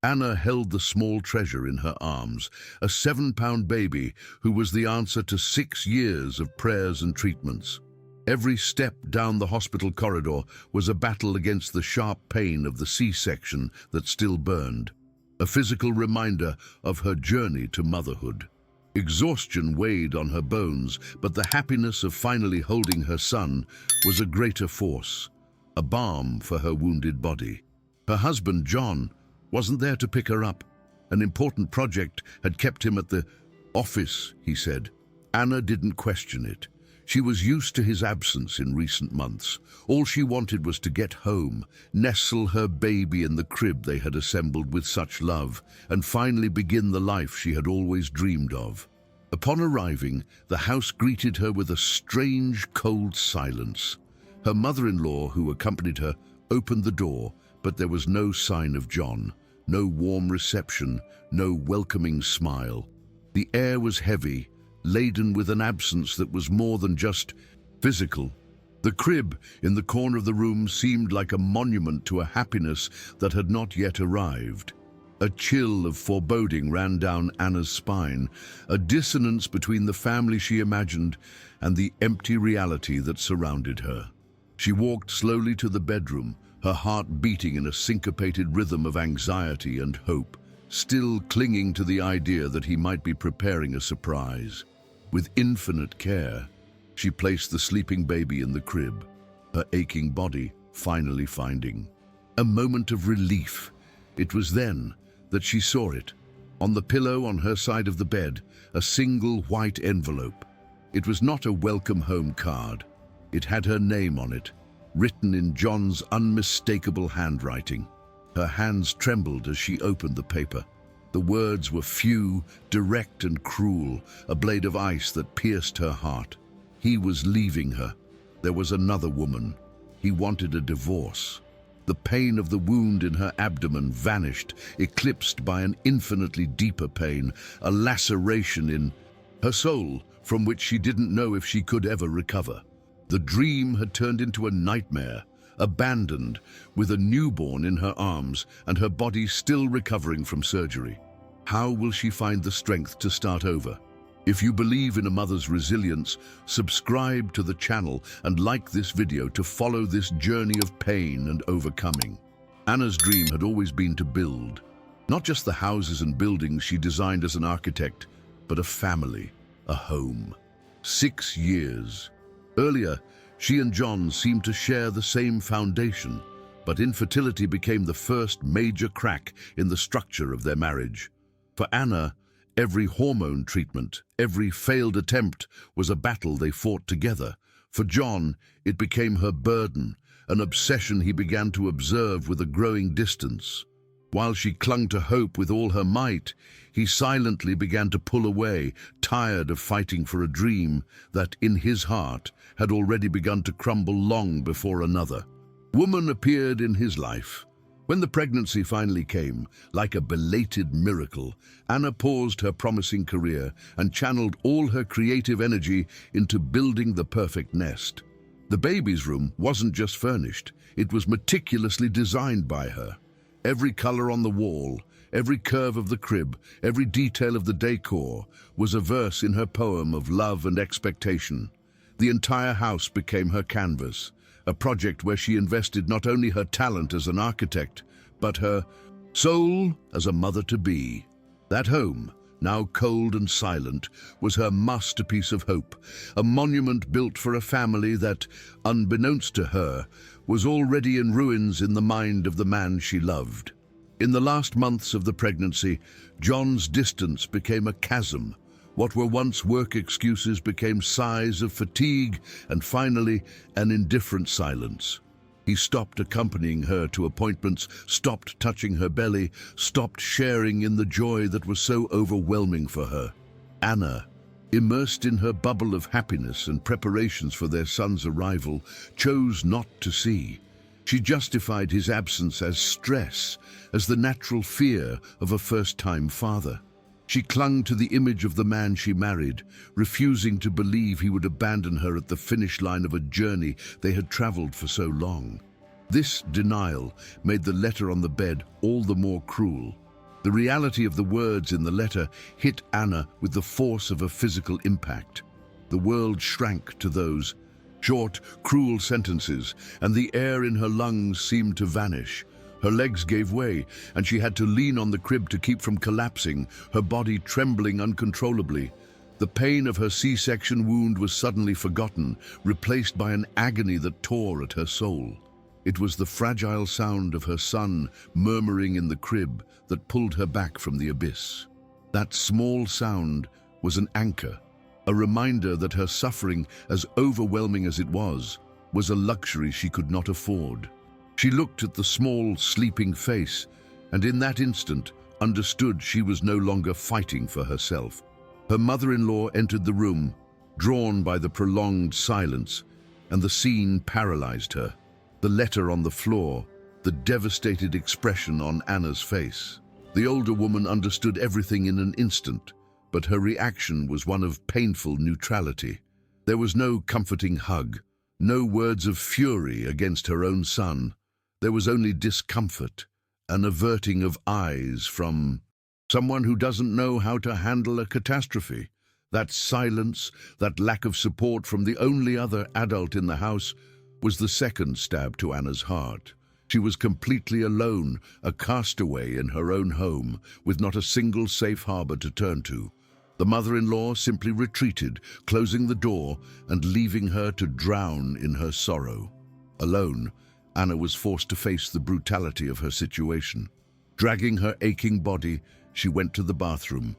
Anna held the small treasure in her arms, a 7-pound baby who was the answer to 6 years of prayers and treatments. Every step down the hospital corridor was a battle against the sharp pain of the C-section that still burned, a physical reminder of her journey to motherhood. Exhaustion weighed on her bones, but the happiness of finally holding her son was a greater force, a balm for her wounded body. Her husband, John, wasn't there to pick her up. An important project had kept him at the office, he said. Anna didn't question it. She was used to his absence in recent months. All she wanted was to get home, nestle her baby in the crib they had assembled with such love, and finally begin the life she had always dreamed of. Upon arriving, the house greeted her with a strange, cold silence. Her mother-in-law, who accompanied her, opened the door, but there was no sign of John. No warm reception, no welcoming smile. The air was heavy, laden with an absence that was more than just physical. The crib in the corner of the room seemed like a monument to a happiness that had not yet arrived. A chill of foreboding ran down Anna's spine, a dissonance between the family she imagined and the empty reality that surrounded her. She walked slowly to the bedroom, her heart beating in a syncopated rhythm of anxiety and hope, still clinging to the idea that he might be preparing a surprise. With infinite care, she placed the sleeping baby in the crib, her aching body finally finding a moment of relief. It was then that she saw it. On the pillow on her side of the bed, a single white envelope. It was not a welcome home card. It had her name on it, written in John's unmistakable handwriting. Her hands trembled as she opened the paper. The words were few, direct and cruel, a blade of ice that pierced her heart. He was leaving her. There was another woman. He wanted a divorce. The pain of the wound in her abdomen vanished, eclipsed by an infinitely deeper pain, a laceration in her soul from which she didn't know if she could ever recover. The dream had turned into a nightmare, abandoned, with a newborn in her arms and her body still recovering from surgery. How will she find the strength to start over? If you believe in a mother's resilience, subscribe to the channel and like this video to follow this journey of pain and overcoming. Anna's dream had always been to build, not just the houses and buildings she designed as an architect, but a family, a home. 6 years. Earlier, she and John seemed to share the same foundation, but infertility became the first major crack in the structure of their marriage. For Anna, every hormone treatment, every failed attempt was a battle they fought together. For John, it became her burden, an obsession he began to observe with a growing distance. While she clung to hope with all her might, he silently began to pull away, tired of fighting for a dream that, in his heart, had already begun to crumble long before another woman appeared in his life. When the pregnancy finally came, like a belated miracle, Anna paused her promising career and channeled all her creative energy into building the perfect nest. The baby's room wasn't just furnished, it was meticulously designed by her. Every color on the wall, every curve of the crib, every detail of the decor was a verse in her poem of love and expectation. The entire house became her canvas, a project where she invested not only her talent as an architect, but her soul as a mother-to-be. That home, now cold and silent, was her masterpiece of hope, a monument built for a family that, unbeknownst to her, was already in ruins in the mind of the man she loved. In the last months of the pregnancy, John's distance became a chasm. What were once work excuses became sighs of fatigue and finally an indifferent silence. He stopped accompanying her to appointments, stopped touching her belly, stopped sharing in the joy that was so overwhelming for her. Anna, immersed in her bubble of happiness and preparations for their son's arrival, chose not to see. She justified his absence as stress, as the natural fear of a first-time father. She clung to the image of the man she married, refusing to believe he would abandon her at the finish line of a journey they had traveled for so long. This denial made the letter on the bed all the more cruel. The reality of the words in the letter hit Anna with the force of a physical impact. The world shrank to those short, cruel sentences, and the air in her lungs seemed to vanish. Her legs gave way, and she had to lean on the crib to keep from collapsing, her body trembling uncontrollably. The pain of her C-section wound was suddenly forgotten, replaced by an agony that tore at her soul. It was the fragile sound of her son murmuring in the crib that pulled her back from the abyss. That small sound was an anchor, a reminder that her suffering, as overwhelming as it was a luxury she could not afford. She looked at the small, sleeping face, and in that instant understood she was no longer fighting for herself. Her mother-in-law entered the room, drawn by the prolonged silence, and the scene paralyzed her. The letter on the floor, the devastated expression on Anna's face. The older woman understood everything in an instant, but her reaction was one of painful neutrality. There was no comforting hug, no words of fury against her own son. There was only discomfort, an averting of eyes from someone who doesn't know how to handle a catastrophe. That silence, that lack of support from the only other adult in the house, was the second stab to Anna's heart. She was completely alone, a castaway in her own home, with not a single safe harbor to turn to. The mother-in-law simply retreated, closing the door and leaving her to drown in her sorrow. Alone, Anna was forced to face the brutality of her situation. Dragging her aching body, she went to the bathroom.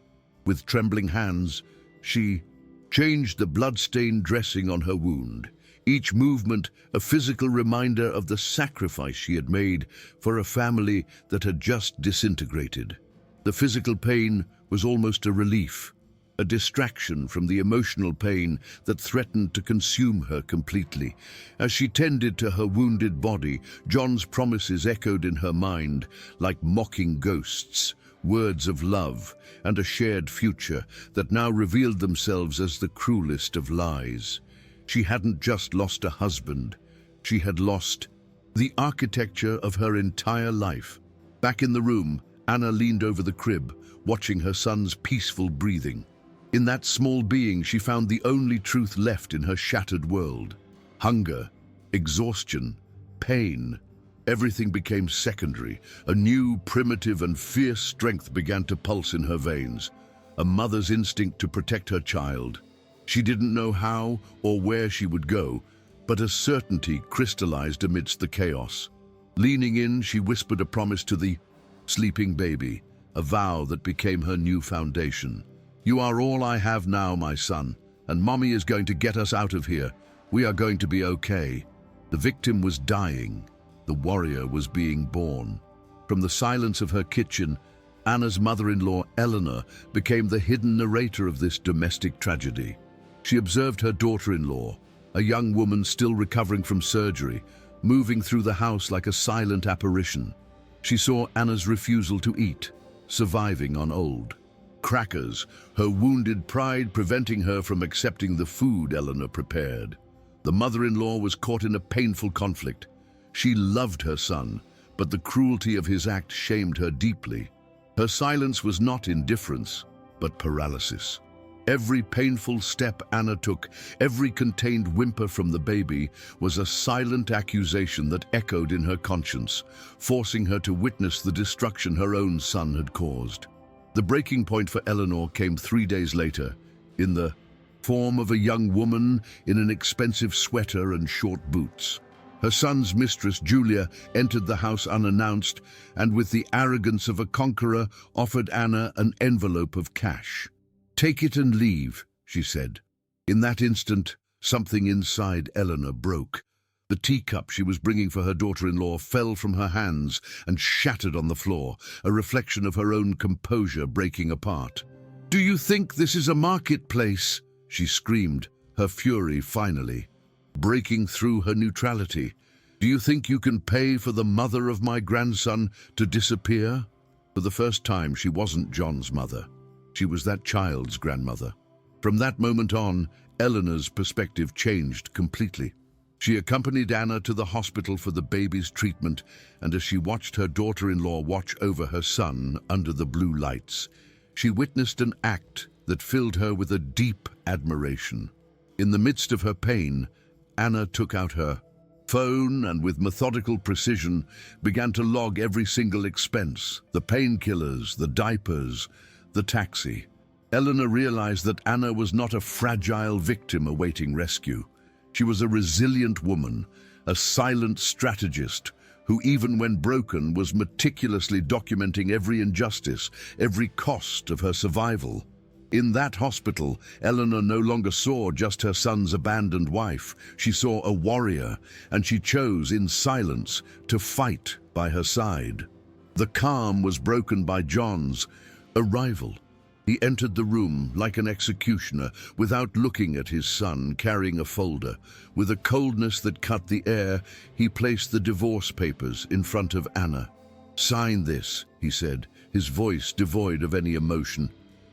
With trembling hands, she changed the blood-stained dressing on her wound. Each movement a physical reminder of the sacrifice she had made for a family that had just disintegrated. The physical pain was almost a relief, a distraction from the emotional pain that threatened to consume her completely. As she tended to her wounded body, John's promises echoed in her mind like mocking ghosts, words of love and a shared future that now revealed themselves as the cruelest of lies. She hadn't just lost a husband, she had lost the architecture of her entire life. Back in the room, Anna leaned over the crib, watching her son's peaceful breathing. In that small being, she found the only truth left in her shattered world. Hunger, exhaustion, pain. Everything became secondary. A new, primitive and fierce strength began to pulse in her veins. A mother's instinct to protect her child. She didn't know how or where she would go, but a certainty crystallized amidst the chaos. Leaning in, she whispered a promise to the sleeping baby, a vow that became her new foundation. "You are all I have now, my son, and Mommy is going to get us out of here. We are going to be okay." The victim was dying. The warrior was being born. From the silence of her kitchen, Anna's mother-in-law, Eleanor, became the hidden narrator of this domestic tragedy. She observed her daughter-in-law, a young woman still recovering from surgery, moving through the house like a silent apparition. She saw Anna's refusal to eat, surviving on old crackers, her wounded pride preventing her from accepting the food Eleanor prepared. The mother-in-law was caught in a painful conflict. She loved her son, but the cruelty of his act shamed her deeply. Her silence was not indifference, but paralysis. Every painful step Anna took, every contained whimper from the baby, was a silent accusation that echoed in her conscience, forcing her to witness the destruction her own son had caused. The breaking point for Eleanor came 3 days later, in the form of a young woman in an expensive sweater and short boots. Her son's mistress, Julia, entered the house unannounced and, with the arrogance of a conqueror, offered Anna an envelope of cash. "Take it and leave," she said. In that instant, something inside Eleanor broke. The teacup she was bringing for her daughter-in-law fell from her hands and shattered on the floor, a reflection of her own composure breaking apart. "Do you think this is a marketplace?" she screamed, her fury finally breaking through her neutrality. "Do you think you can pay for the mother of my grandson to disappear?" For the first time, she wasn't John's mother. She was that child's grandmother. From that moment on, Eleanor's perspective changed completely. She accompanied Anna to the hospital for the baby's treatment, and as she watched her daughter-in-law watch over her son under the blue lights, she witnessed an act that filled her with a deep admiration. In the midst of her pain, Anna took out her phone and with methodical precision began to log every single expense: the painkillers, the diapers, the taxi. Eleanor realized that Anna was not a fragile victim awaiting rescue. She was a resilient woman, a silent strategist who, even when broken, was meticulously documenting every injustice, every cost of her survival. In that hospital, Eleanor no longer saw just her son's abandoned wife. She saw a warrior, and she chose, in silence, to fight by her side. The calm was broken by John's arrival. He entered the room like an executioner, without looking at his son, carrying a folder. With a coldness that cut the air, he placed the divorce papers in front of Anna. "Sign this," he said, his voice devoid of any emotion.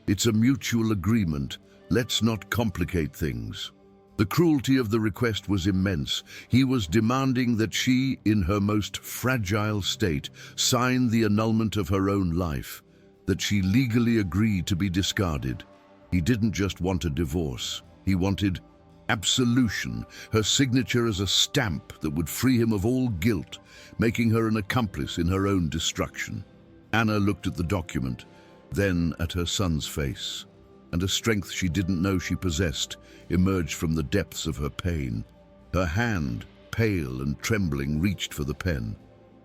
"It's a mutual agreement. Let's not complicate things." The cruelty of the request was immense. He was demanding that she, in her most fragile state, sign the annulment of her own life, that she legally agreed to be discarded. He didn't just want a divorce. He wanted absolution, her signature as a stamp that would free him of all guilt, making her an accomplice in her own destruction. Anna looked at the document, then at her son's face, and a strength she didn't know she possessed emerged from the depths of her pain. Her hand, pale and trembling, reached for the pen.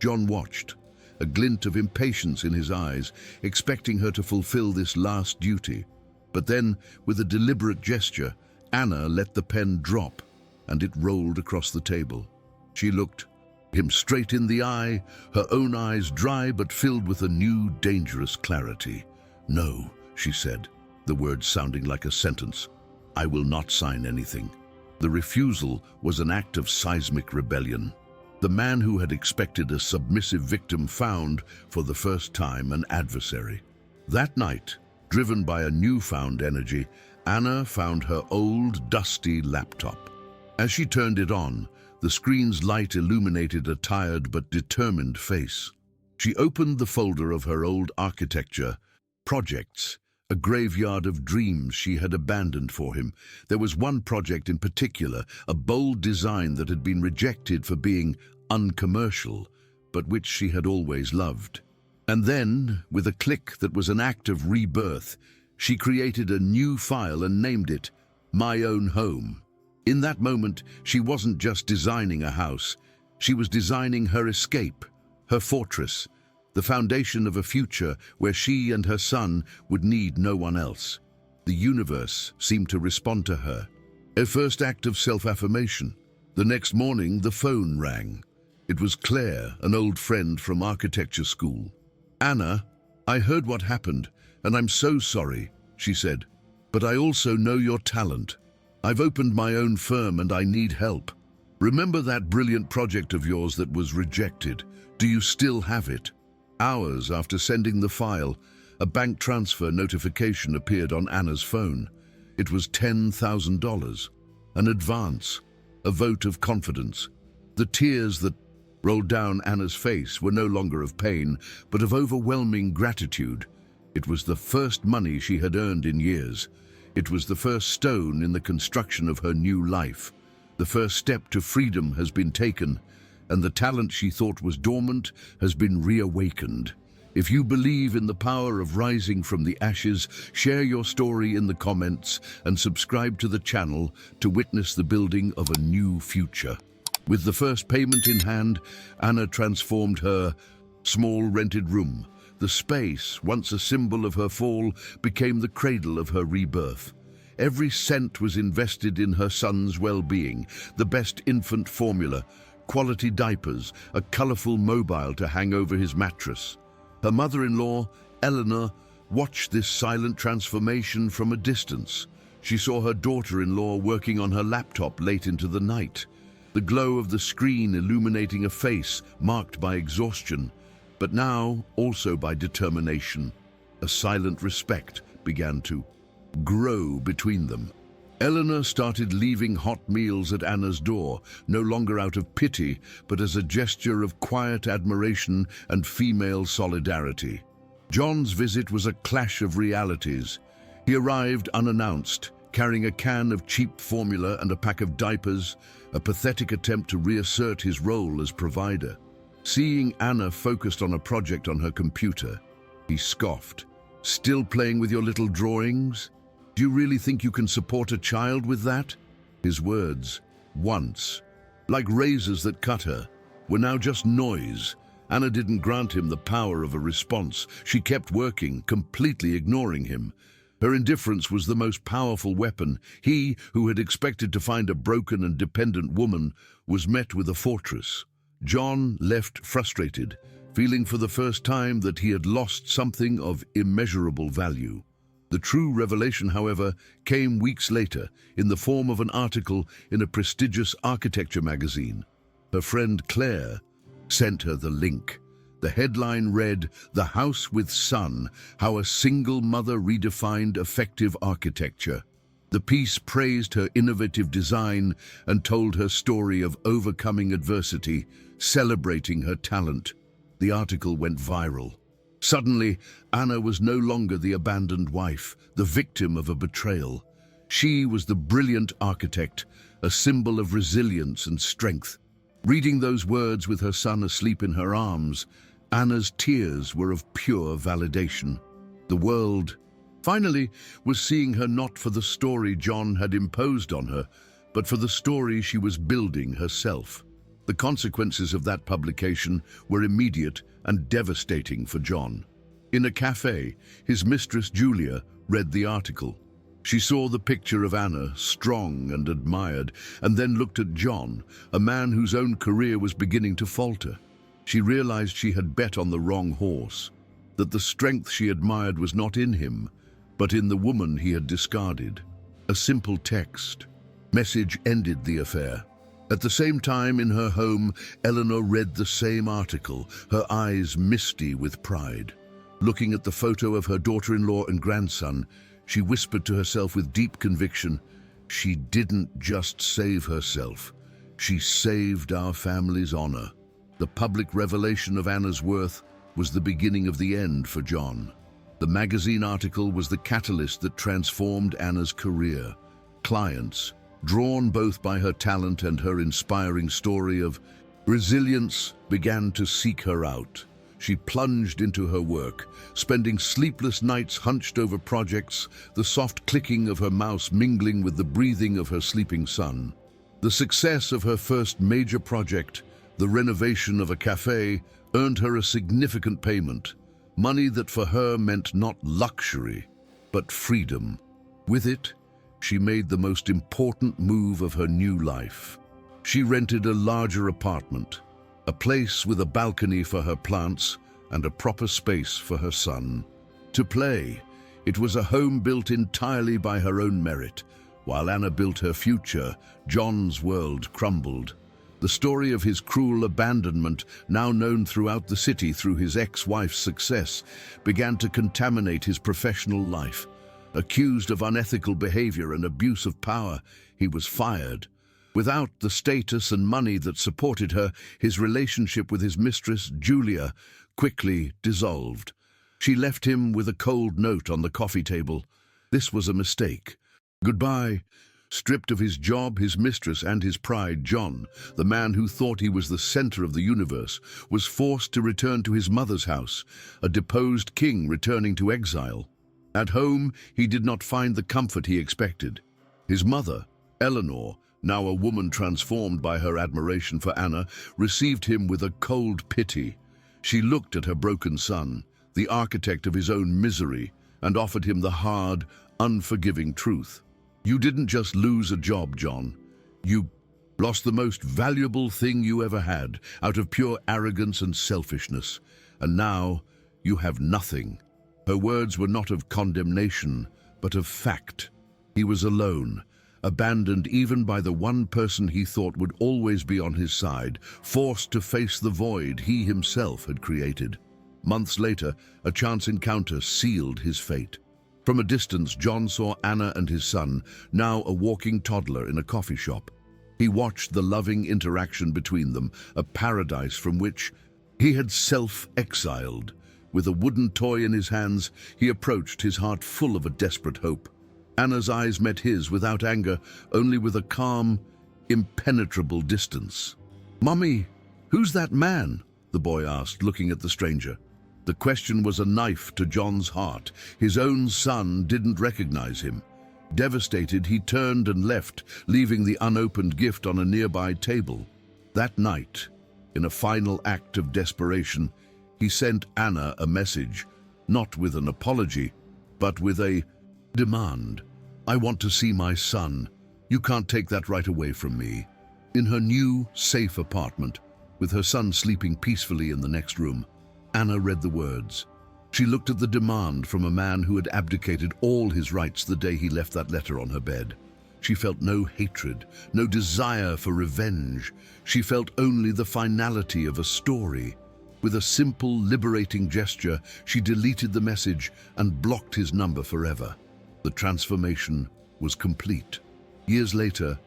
John watched, a glint of impatience in his eyes, expecting her to fulfill this last duty. But then, with a deliberate gesture, Anna let the pen drop, and it rolled across the table. She looked him straight in the eye, her own eyes dry but filled with a new, dangerous clarity. "No," she said, the words sounding like a sentence. "I will not sign anything." The refusal was an act of seismic rebellion. The man who had expected a submissive victim found, for the first time, an adversary. That night, driven by a newfound energy, Anna found her old, dusty laptop. As she turned it on, the screen's light illuminated a tired but determined face. She opened the folder of her old architecture projects, a graveyard of dreams she had abandoned for him. There was one project in particular, a bold design that had been rejected for being uncommercial, but which she had always loved. And then, with a click that was an act of rebirth, she created a new file and named it My Own Home. In that moment, she wasn't just designing a house, she was designing her escape, her fortress, the foundation of a future where she and her son would need no one else. The universe seemed to respond to her. A first act of self-affirmation. The next morning, the phone rang. It was Claire, an old friend from architecture school. "Anna, I heard what happened, and I'm so sorry," she said. "But I also know your talent. I've opened my own firm and I need help. Remember that brilliant project of yours that was rejected? Do you still have it?" Hours after sending the file, a bank transfer notification appeared on Anna's phone. It was $10,000, an advance, a vote of confidence. The tears that rolled down Anna's face were no longer of pain, but of overwhelming gratitude. It was the first money she had earned in years. It was the first stone in the construction of her new life. The first step to freedom has been taken, and the talent she thought was dormant has been reawakened. If you believe in the power of rising from the ashes, share your story in the comments and subscribe to the channel to witness the building of a new future. With the first payment in hand, Anna transformed her small rented room. The space, once a symbol of her fall, became the cradle of her rebirth. Every cent was invested in her son's well-being, the best infant formula, quality diapers, a colorful mobile to hang over his mattress. Her mother-in-law, Eleanor, watched this silent transformation from a distance. She saw her daughter-in-law working on her laptop late into the night, the glow of the screen illuminating a face marked by exhaustion, but now also by determination. A silent respect began to grow between them. Eleanor started leaving hot meals at Anna's door, no longer out of pity, but as a gesture of quiet admiration and female solidarity. John's visit was a clash of realities. He arrived unannounced, carrying a can of cheap formula and a pack of diapers, a pathetic attempt to reassert his role as provider. Seeing Anna focused on a project on her computer, he scoffed. "Still playing with your little drawings? Do you really think you can support a child with that?" His words, once, like razors that cut her, were now just noise. Anna didn't grant him the power of a response. She kept working, completely ignoring him. Her indifference was the most powerful weapon. He, who had expected to find a broken and dependent woman, was met with a fortress. John left frustrated, feeling for the first time that he had lost something of immeasurable value. The true revelation, however, came weeks later in the form of an article in a prestigious architecture magazine. Her friend Claire sent her the link. The headline read, "The House with Son, How a Single Mother Redefined Effective Architecture." The piece praised her innovative design and told her story of overcoming adversity, celebrating her talent. The article went viral. Suddenly, Anna was no longer the abandoned wife, the victim of a betrayal. She was the brilliant architect, a symbol of resilience and strength. Reading those words with her son asleep in her arms, Anna's tears were of pure validation. The world, finally, was seeing her not for the story John had imposed on her, but for the story she was building herself. The consequences of that publication were immediate and devastating for John. In a cafe, his mistress Julia read the article. She saw the picture of Anna, strong and admired, and then looked at John, a man whose own career was beginning to falter. She realized she had bet on the wrong horse, that the strength she admired was not in him, but in the woman he had discarded. A simple text message ended the affair. At the same time, in her home, Eleanor read the same article, her eyes misty with pride. Looking at the photo of her daughter-in-law and grandson, she whispered to herself with deep conviction, "She didn't just save herself, she saved our family's honor." The public revelation of Anna's worth was the beginning of the end for John. The magazine article was the catalyst that transformed Anna's career. Clients, drawn both by her talent and her inspiring story of resilience, began to seek her out. She plunged into her work, spending sleepless nights hunched over projects, the soft clicking of her mouse mingling with the breathing of her sleeping son. The success of her first major project, the renovation of a cafe, earned her a significant payment, money that for her meant not luxury, but freedom. With it, she made the most important move of her new life. She rented a larger apartment, a place with a balcony for her plants and a proper space for her son. To play, it was a home built entirely by her own merit. While Anna built her future, John's world crumbled. The story of his cruel abandonment, now known throughout the city through his ex-wife's success, began to contaminate his professional life. Accused of unethical behavior and abuse of power, he was fired. Without the status and money that supported her, his relationship with his mistress, Julia, quickly dissolved. She left him with a cold note on the coffee table. This was a mistake. Goodbye. Stripped of his job, his mistress, and his pride, John, the man who thought he was the center of the universe, was forced to return to his mother's house, a deposed king returning to exile. At home, he did not find the comfort he expected. His mother, Eleanor, now a woman transformed by her admiration for Anna, received him with a cold pity. She looked at her broken son, the architect of his own misery, and offered him the hard, unforgiving truth. "You didn't just lose a job, John. You lost the most valuable thing you ever had, out of pure arrogance and selfishness. And now you have nothing." Her words were not of condemnation, but of fact. He was alone, abandoned even by the one person he thought would always be on his side, forced to face the void he himself had created. Months later, a chance encounter sealed his fate. From a distance, John saw Anna and his son, now a walking toddler in a coffee shop. He watched the loving interaction between them, a paradise from which he had self-exiled. With a wooden toy in his hands, he approached, his heart full of a desperate hope. Anna's eyes met his without anger, only with a calm, impenetrable distance. "Mummy, who's that man?" the boy asked, looking at the stranger. The question was a knife to John's heart. His own son didn't recognize him. Devastated, he turned and left, leaving the unopened gift on a nearby table. That night, in a final act of desperation, he sent Anna a message, not with an apology, but with a demand. "I want to see my son. You can't take that right away from me." In her new, safe apartment, with her son sleeping peacefully in the next room, Anna read the words. She looked at the demand from a man who had abdicated all his rights the day he left that letter on her bed. She felt no hatred, no desire for revenge. She felt only the finality of a story. With a simple, liberating gesture, she deleted the message and blocked his number forever. The transformation was complete. Years later,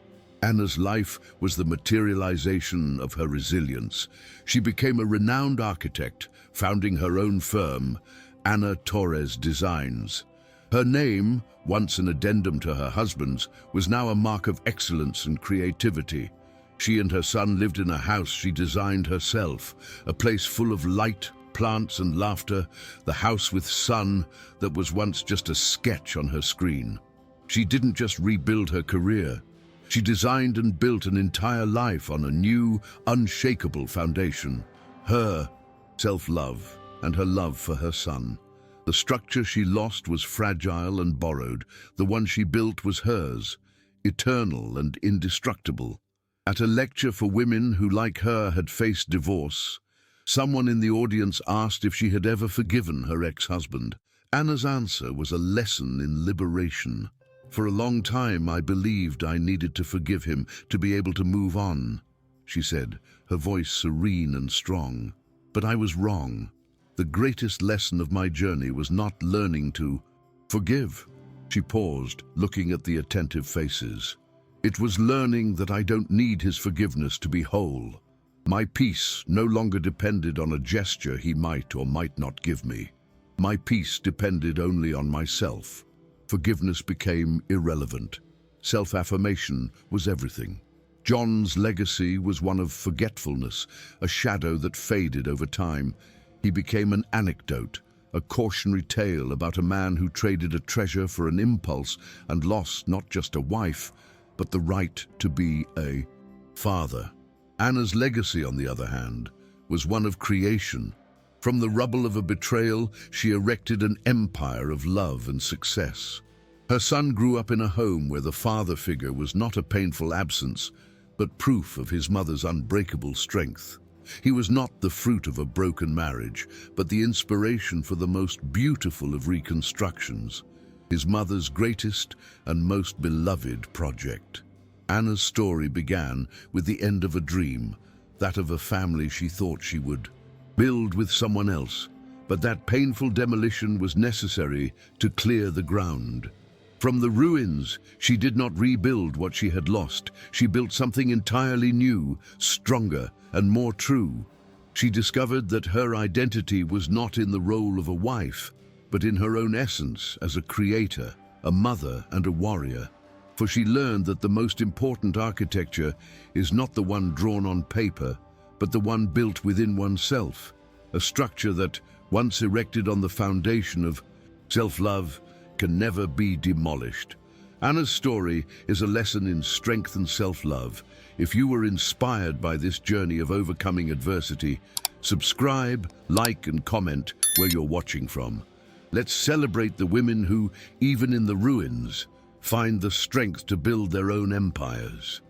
Anna's life was the materialization of her resilience. She became a renowned architect, founding her own firm, Ana Torres Designs. Her name, once an addendum to her husband's, was now a mark of excellence and creativity. She and her son lived in a house she designed herself, a place full of light, plants and laughter, the house with sun that was once just a sketch on her screen. She didn't just rebuild her career. She designed and built an entire life on a new, unshakable foundation. Her self-love and her love for her son. The structure she lost was fragile and borrowed. The one she built was hers, eternal and indestructible. At a lecture for women who, like her, had faced divorce, someone in the audience asked if she had ever forgiven her ex-husband. Anna's answer was a lesson in liberation. "For a long time, I believed I needed to forgive him to be able to move on," she said, her voice serene and strong. "But I was wrong. The greatest lesson of my journey was not learning to forgive." She paused, looking at the attentive faces. "It was learning that I don't need his forgiveness to be whole. My peace no longer depended on a gesture he might or might not give me. My peace depended only on myself. Forgiveness became irrelevant. Self-affirmation was everything." John's legacy was one of forgetfulness, a shadow that faded over time. He became an anecdote, a cautionary tale about a man who traded a treasure for an impulse and lost not just a wife, but the right to be a father. Anna's legacy, on the other hand, was one of creation. From the rubble of a betrayal, she erected an empire of love and success. Her son grew up in a home where the father figure was not a painful absence, but proof of his mother's unbreakable strength. He was not the fruit of a broken marriage, but the inspiration for the most beautiful of reconstructions, his mother's greatest and most beloved project. Anna's story began with the end of a dream, that of a family she thought she would build with someone else, but that painful demolition was necessary to clear the ground. From the ruins, she did not rebuild what she had lost. She built something entirely new, stronger, and more true. She discovered that her identity was not in the role of a wife, but in her own essence as a creator, a mother, and a warrior. For she learned that the most important architecture is not the one drawn on paper, but the one built within oneself, a structure that, once erected on the foundation of self-love, can never be demolished. Anna's story is a lesson in strength and self-love. If you were inspired by this journey of overcoming adversity, subscribe, like, and comment where you're watching from. Let's celebrate the women who, even in the ruins, find the strength to build their own empires.